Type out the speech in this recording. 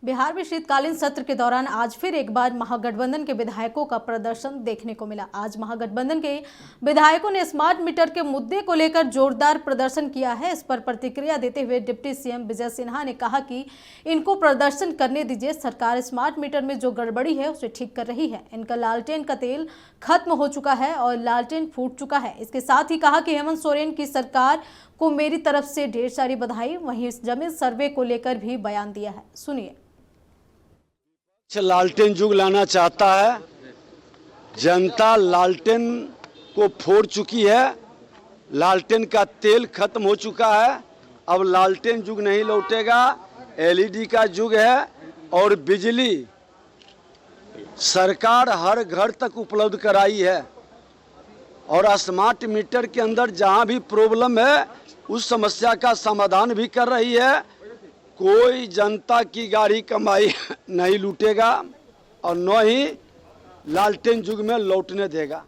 बिहार में शीतकालीन सत्र के दौरान आज फिर एक बार महागठबंधन के विधायकों का प्रदर्शन देखने को मिला। आज महागठबंधन के विधायकों ने स्मार्ट मीटर के मुद्दे को लेकर जोरदार प्रदर्शन किया है। इस पर प्रतिक्रिया देते हुए डिप्टी सीएम विजय सिन्हा ने कहा कि इनको प्रदर्शन करने दीजिए, सरकार स्मार्ट मीटर में जो गड़बड़ी है उसे ठीक कर रही है। इनका लालटेन का तेल खत्म हो चुका है और लालटेन फूट चुका है। इसके साथ ही कहा कि हेमंत सोरेन की सरकार को मेरी तरफ से ढेर सारी बधाई। वहीं इस जमीन सर्वे को लेकर भी बयान दिया है, सुनिए। लालटेन युग लाना चाहता है। जनता लालटेन को फोड़ चुकी है, लालटेन का तेल खत्म हो चुका है। अब लालटेन युग नहीं लौटेगा, एलईडी का युग है। और बिजली सरकार हर घर तक उपलब्ध कराई है और स्मार्ट मीटर के अंदर जहां भी प्रॉब्लम है उस समस्या का समाधान भी कर रही है। कोई जनता की गाढ़ी कमाई नहीं लूटेगा और न ही लालटेन युग में लौटने देगा।